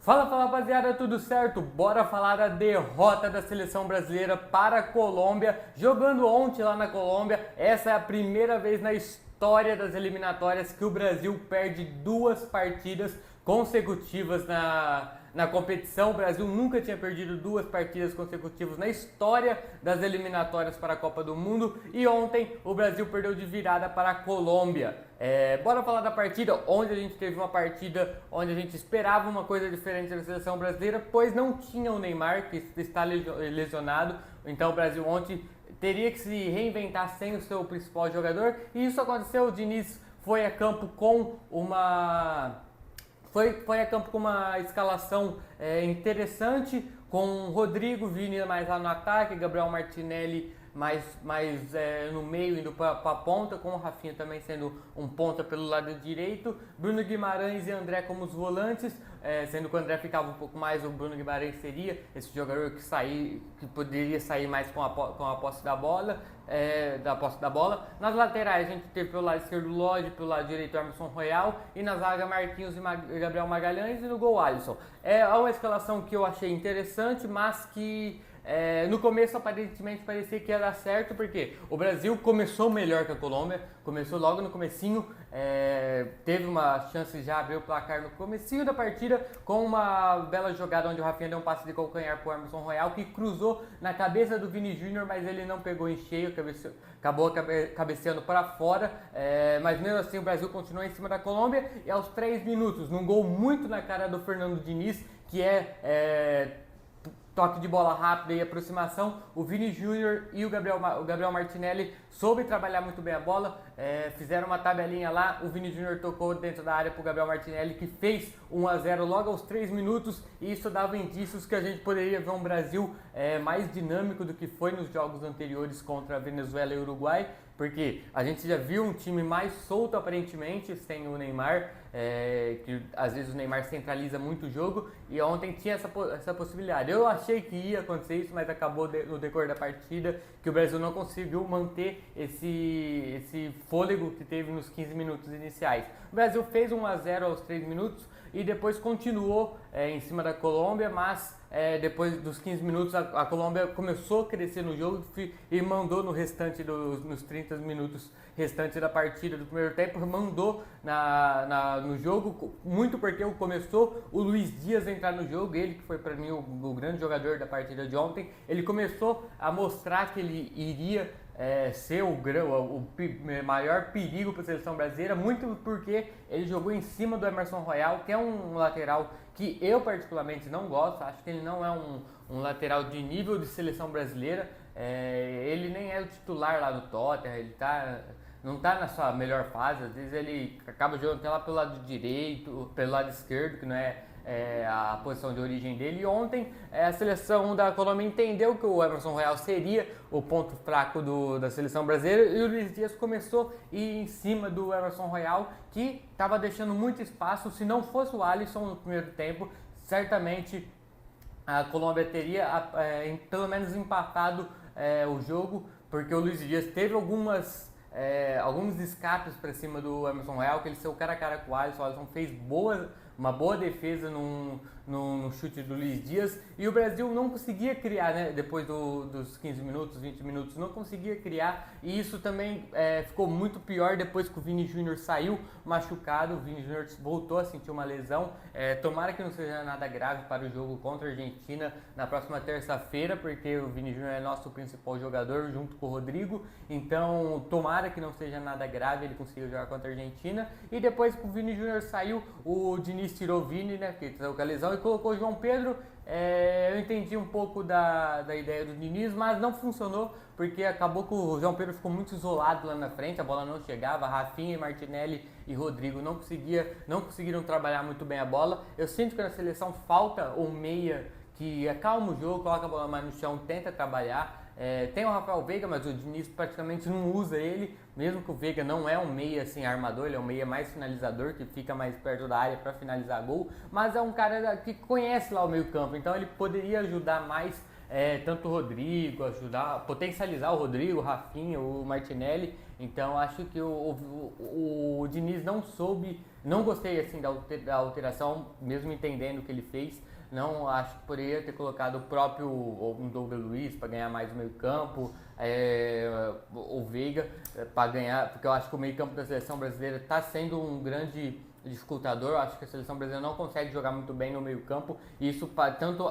Fala rapaziada, tudo certo? Bora falar da derrota da seleção brasileira para a Colômbia, jogando ontem lá na Colômbia. Essa é a primeira vez na história das eliminatórias que o Brasil perde duas partidas consecutivas na competição. O Brasil nunca tinha perdido duas partidas consecutivas na história das eliminatórias para a Copa do Mundo e ontem o Brasil perdeu de virada para a Colômbia. Bora falar da partida, onde a gente teve uma partida onde a gente esperava uma coisa diferente da seleção brasileira, pois não tinha o Neymar, que está lesionado. Então o Brasil ontem teria que se reinventar sem o seu principal jogador, e isso aconteceu. O Diniz foi a campo com uma escalação interessante, com Rodrigo, Vini mais lá no ataque, Gabriel Martinelli mais no meio, indo para a ponta, com o Rafinha também sendo um ponta pelo lado direito, Bruno Guimarães e André como os volantes, sendo que o André ficava um pouco mais, o Bruno Guimarães seria esse jogador que poderia sair mais com a posse da bola. Nas laterais a gente teve pelo lado esquerdo Lodge, pelo lado direito Emerson Royal, e na zaga Marquinhos e Gabriel Magalhães, e no gol Alisson. É uma escalação que eu achei interessante, mas que no começo aparentemente parecia que ia dar certo, porque o Brasil começou melhor que a Colômbia, começou logo no comecinho, teve uma chance de já abrir o placar no comecinho da partida, com uma bela jogada onde o Rafinha deu um passe de calcanhar para o Emerson Royal, que cruzou na cabeça do Vini Júnior, mas ele não pegou em cheio, acabou cabeceando para fora, mas mesmo assim o Brasil continuou em cima da Colômbia, e aos 3 minutos, num gol muito na cara do Fernando Diniz, que toque de bola rápida e aproximação, o Vini Júnior e o Gabriel Martinelli soube trabalhar muito bem a bola, fizeram uma tabelinha lá, o Vini Júnior tocou dentro da área para o Gabriel Martinelli, que fez 1-0 logo aos 3 minutos, e isso dava indícios que a gente poderia ver um Brasil mais dinâmico do que foi nos jogos anteriores contra a Venezuela e o Uruguai, porque a gente já viu um time mais solto aparentemente, sem o Neymar, que às vezes o Neymar centraliza muito o jogo, e ontem tinha essa possibilidade. Eu achei que ia acontecer isso, mas acabou no decorrer da partida que o Brasil não conseguiu manter esse fôlego que teve nos 15 minutos iniciais. O Brasil fez 1-0 aos 3 minutos e depois continuou em cima da Colômbia, mas depois dos 15 minutos a Colômbia começou a crescer no jogo e mandou nos 30 minutos restantes da partida do primeiro tempo, mandou no jogo, muito porque começou o Luiz Dias a entrar no jogo, ele que foi para mim o grande jogador da partida de ontem. Ele começou a mostrar que ele iria ser o maior perigo para a seleção brasileira, muito porque ele jogou em cima do Emerson Royal, que é um lateral que eu particularmente não gosto, acho que ele não é um lateral de nível de seleção brasileira, ele nem é o titular lá do Tottenham, ele não está na sua melhor fase, às vezes ele acaba jogando até lá pelo lado direito, pelo lado esquerdo, que não é a posição de origem dele. E ontem a seleção da Colômbia entendeu que o Emerson Royal seria o ponto fraco da seleção brasileira, e o Luiz Dias começou a ir em cima do Emerson Royal, que estava deixando muito espaço. Se não fosse o Alisson no primeiro tempo, certamente a Colômbia teria pelo menos empatado o jogo, porque o Luiz Dias teve alguns escapes para cima do Emerson Royal, que ele saiu cara a cara com o Alisson fez uma boa defesa no chute do Luiz Dias, e o Brasil não conseguia criar, né? Depois dos 15 minutos, 20 minutos, não conseguia criar, e isso também ficou muito pior depois que o Vini Júnior saiu machucado. O Vini Júnior voltou a sentir uma lesão, tomara que não seja nada grave para o jogo contra a Argentina na próxima terça-feira, porque o Vini Júnior é nosso principal jogador junto com o Rodrigo, então tomara que não seja nada grave, ele consiga jogar contra a Argentina. E depois que o Vini Júnior saiu, o Diniz tirou o Vini, né, que saiu com a lesão, e colocou o João Pedro. Eu entendi um pouco da ideia do Diniz, mas não funcionou, porque acabou que o João Pedro ficou muito isolado lá na frente, a bola não chegava, Rafinha, Martinelli e Rodrigo não conseguiram trabalhar muito bem a bola. Eu sinto que na seleção falta um meia que acalma o jogo, coloca a bola mais no chão, tenta trabalhar. Tem o Rafael Veiga, mas o Diniz praticamente não usa ele, mesmo que o Veiga não é um meia assim armador, ele é um meia mais finalizador, que fica mais perto da área para finalizar gol, mas é um cara que conhece lá o meio campo, então ele poderia ajudar mais tanto o Rodrigo, ajudar, potencializar o Rodrigo, o Rafinha, o Martinelli. Então acho que o Diniz não soube, não gostei assim da alteração, mesmo entendendo o que ele fez. Não acho que poderia ter colocado o próprio um Douglas Luiz para ganhar mais o meio campo, o Veiga para ganhar, porque eu acho que o meio campo da seleção brasileira está sendo um grande dificultador. Eu acho que a seleção brasileira não consegue jogar muito bem no meio campo, e isso tanto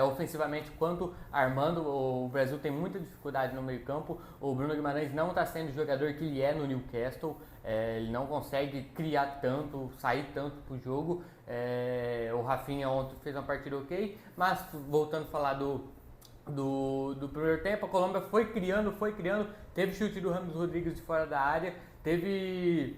ofensivamente quanto armando. O Brasil tem muita dificuldade no meio campo. O Bruno Guimarães não está sendo o jogador que ele é no Newcastle. Ele não consegue criar tanto, sair tanto pro jogo. O Rafinha ontem fez uma partida ok, mas voltando a falar do primeiro tempo, a Colômbia foi criando, teve chute do Rames Rodrigues de fora da área, teve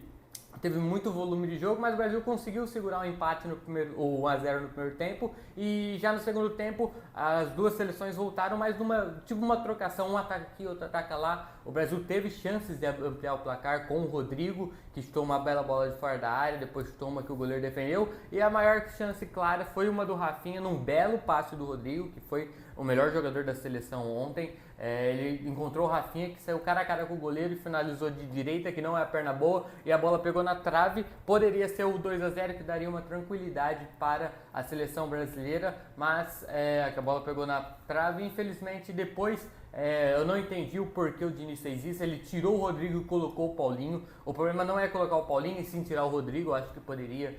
muito volume de jogo, mas o Brasil conseguiu segurar um empate no primeiro, ou 1-0 no primeiro tempo, e já no segundo tempo as duas seleções voltaram, mas uma trocação, um ataca aqui, outro ataca lá. O Brasil teve chances de ampliar o placar com o Rodrigo, que chutou uma bela bola de fora da área, depois chutou uma que o goleiro defendeu, e a maior chance clara foi uma do Rafinha num belo passe do Rodrigo, que foi o melhor jogador da seleção ontem. Ele encontrou o Rafinha, que saiu cara a cara com o goleiro e finalizou de direita, que não é a perna boa, e a bola pegou na trave. Poderia ser o 2-0, que daria uma tranquilidade para a seleção brasileira, mas a bola pegou na trave. Infelizmente, depois eu não entendi o porquê o Diniz fez isso. Ele tirou o Rodrigo e colocou o Paulinho. O problema não é colocar o Paulinho, e sim tirar o Rodrigo. Eu acho que poderia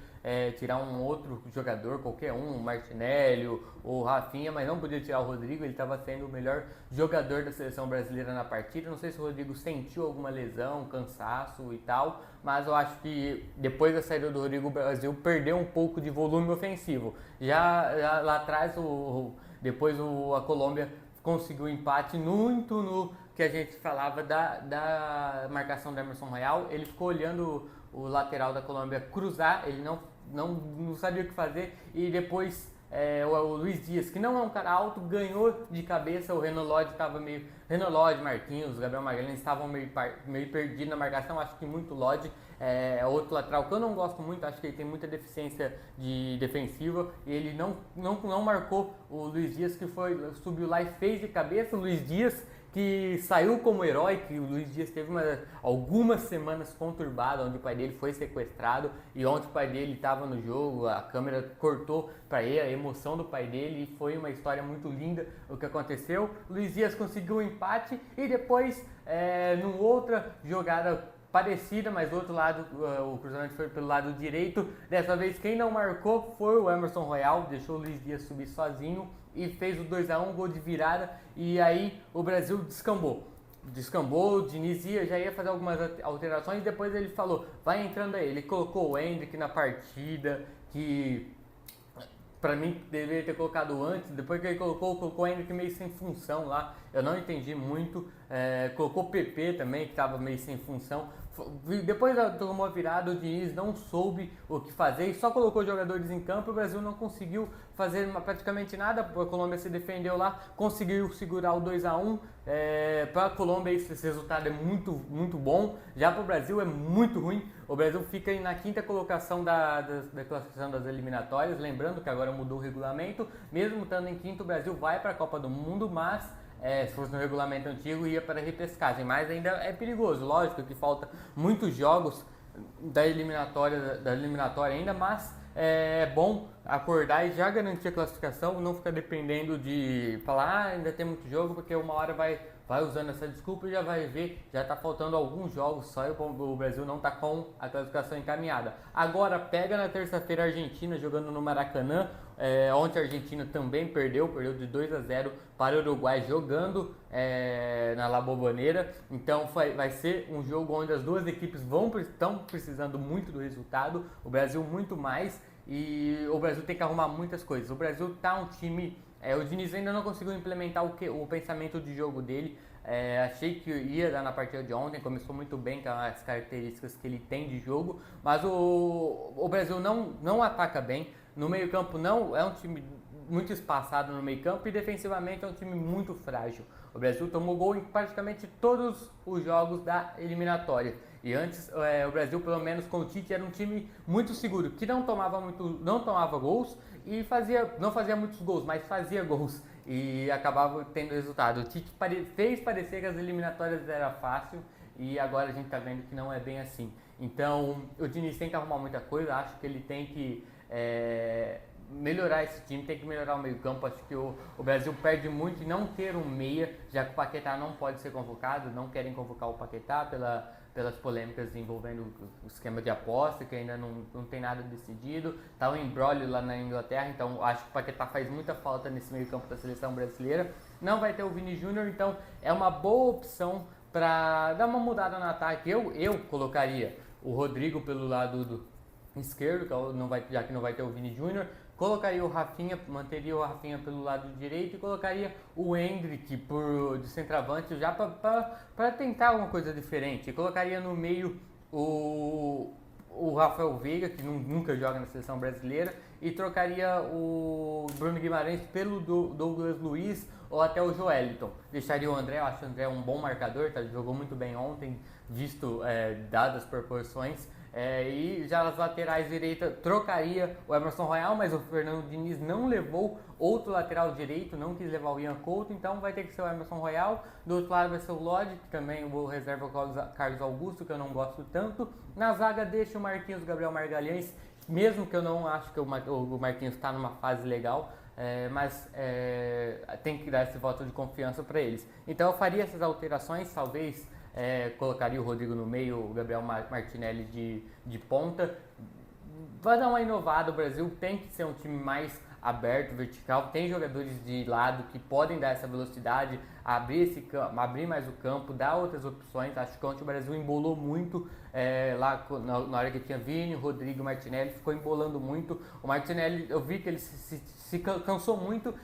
tirar um outro jogador, qualquer um, o Martinelli, o Rafinha, mas não podia tirar o Rodrigo. Ele estava sendo o melhor jogador da seleção brasileira na partida. Não sei se o Rodrigo sentiu alguma lesão, cansaço e tal, mas eu acho que depois da saída do Rodrigo, o Brasil perdeu um pouco de volume ofensivo. Já lá atrás, depois a Colômbia conseguiu empate muito no que a gente falava da marcação do Emerson Royal. Ele ficou olhando o lateral da Colômbia cruzar, ele não sabia o que fazer, e depois o Luiz Dias, que não é um cara alto, ganhou de cabeça. O Renan Lodge estava Renan Lodge, Marquinhos, Gabriel Magalhães estavam meio perdidos na marcação. Acho que muito Lodge. Outro lateral que eu não gosto muito, acho que ele tem muita deficiência defensiva, e ele não marcou o Luiz Dias, que subiu lá e fez de cabeça. O Luiz Dias, que saiu como herói, que o Luiz Dias teve algumas semanas conturbadas, onde o pai dele foi sequestrado, e ontem o pai dele estava no jogo, a câmera cortou para ele a emoção do pai dele, e foi uma história muito linda o que aconteceu. O Luiz Dias conseguiu um empate, e depois, numa outra jogada parecida, mas do outro lado, o cruzamento foi pelo lado direito. Dessa vez quem não marcou foi o Emerson Royal, deixou o Luiz Dias subir sozinho e fez o 2-1, gol de virada, e aí o Brasil descambou, o Diniz já ia fazer algumas alterações, depois ele falou, vai entrando aí. Ele colocou o Endrick na partida, que pra mim deveria ter colocado antes. Depois que ele colocou o Endrick meio sem função lá, eu não entendi muito. Colocou o PP também, que estava meio sem função. Depois tomou a virada, o Diniz não soube o que fazer e só colocou jogadores em campo. O Brasil não conseguiu fazer praticamente nada. A Colômbia se defendeu lá, conseguiu segurar o 2-1. Para a Colômbia esse resultado é muito, muito bom. Já para o Brasil é muito ruim. O Brasil fica na quinta colocação da classificação das eliminatórias. Lembrando que agora mudou o regulamento. Mesmo estando em quinto, o Brasil vai para a Copa do Mundo, mas se fosse no regulamento antigo, ia para a repescagem. Mas ainda é perigoso. Lógico que falta muitos jogos da eliminatória ainda, mas é bom acordar e já garantir a classificação, não ficar dependendo de falar ainda tem muito jogo, porque uma hora vai usando essa desculpa e já vai ver, já está faltando alguns jogos só e o Brasil não está com a classificação encaminhada. Agora pega na terça-feira a Argentina jogando no Maracanã. Ontem a Argentina também perdeu de 2-0 para o Uruguai jogando na La Bombonera. Então vai ser um jogo onde as duas equipes estão precisando muito do resultado, o Brasil muito mais, e o Brasil tem que arrumar muitas coisas. O Brasil tá um time, o Diniz ainda não conseguiu implementar o pensamento de jogo dele. Achei que ia dar na partida de ontem, começou muito bem com as características que ele tem de jogo, mas o Brasil não ataca bem. No meio campo não, é um time muito espaçado no meio campo, e defensivamente é um time muito frágil. O Brasil tomou gol em praticamente todos os jogos da eliminatória. E antes, o Brasil, pelo menos com o Tite, era um time muito seguro, que não tomava gols e não fazia muitos gols, mas fazia gols. e acabava tendo resultado. O Tite fez parecer que as eliminatórias era fácil e agora a gente tá vendo que não é bem assim. Então o Diniz tem que arrumar muita coisa, acho que ele tem que melhorar esse time, tem que melhorar o meio campo. Acho que o Brasil perde muito em não ter um meia, já que o Paquetá não pode ser convocado, não querem convocar o Paquetá pelas polêmicas envolvendo o esquema de aposta, que ainda não tem nada decidido. Tá um embrólio lá na Inglaterra, então acho que o Paquetá faz muita falta nesse meio campo da seleção brasileira. Não vai ter o Vini Júnior, então é uma boa opção para dar uma mudada no ataque. Eu colocaria o Rodrigo pelo lado esquerdo, já que não vai ter o Vini Júnior. Colocaria o Rafinha, manteria o Rafinha pelo lado direito e colocaria o Endrick de centroavante já para tentar alguma coisa diferente. Colocaria no meio o Rafael Veiga, que nunca joga na seleção brasileira, e trocaria o Bruno Guimarães pelo Douglas Luiz ou até o Joeliton. Deixaria o André, eu acho o André um bom marcador, tá? Jogou muito bem ontem, dadas as proporções. E já nas laterais direita trocaria o Emerson Royal, mas o Fernando Diniz não levou outro lateral direito, não quis levar o Ian Couto, então vai ter que ser o Emerson Royal. Do outro lado vai ser o Lodge, que também o reserva o Carlos Augusto, que eu não gosto tanto. Na zaga deixa o Marquinhos, Gabriel Magalhães, mesmo que eu não acho que o Marquinhos está numa fase legal, mas tem que dar esse voto de confiança para eles. Então eu faria essas alterações, talvez colocaria o Rodrigo no meio, o Gabriel Martinelli de ponta. Vai dar uma inovada, o Brasil tem que ser um time mais aberto, vertical, tem jogadores de lado que podem dar essa velocidade, abrir mais o campo, dar outras opções. Acho que ontem o Brasil embolou muito lá na hora que tinha Vini, Rodrigo, Martinelli, ficou embolando muito. O Martinelli, eu vi que ele se cansou muito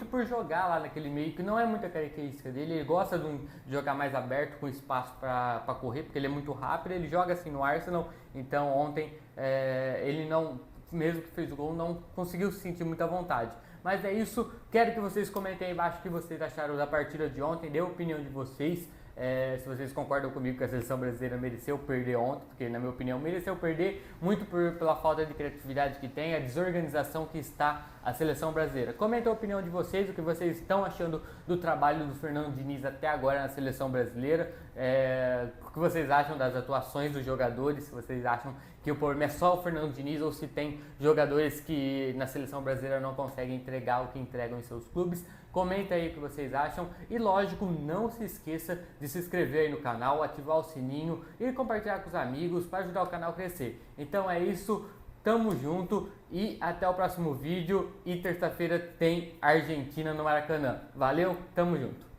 por jogar lá naquele meio, que não é muita característica dele. Ele gosta de jogar mais aberto, com espaço para correr, porque ele é muito rápido, ele joga assim no Arsenal. Então ontem ele não, mesmo que fez o gol, não conseguiu se sentir muita vontade. Mas é isso, quero que vocês comentem aí embaixo o que vocês acharam da partida de ontem, dê a opinião de vocês. Se vocês concordam comigo que a seleção brasileira mereceu perder ontem, porque na minha opinião mereceu perder muito pela falta de criatividade que tem, a desorganização que está a seleção brasileira. Comenta a opinião de vocês, o que vocês estão achando do trabalho do Fernando Diniz até agora na seleção brasileira, o que vocês acham das atuações dos jogadores, se vocês acham que o problema é só o Fernando Diniz ou se tem jogadores que na seleção brasileira não conseguem entregar o que entregam em seus clubes. Comenta aí o que vocês acham e, lógico, não se esqueça de se inscrever aí no canal, ativar o sininho e compartilhar com os amigos para ajudar o canal a crescer. Então é isso, tamo junto e até o próximo vídeo. E terça-feira tem Argentina no Maracanã. Valeu, tamo junto!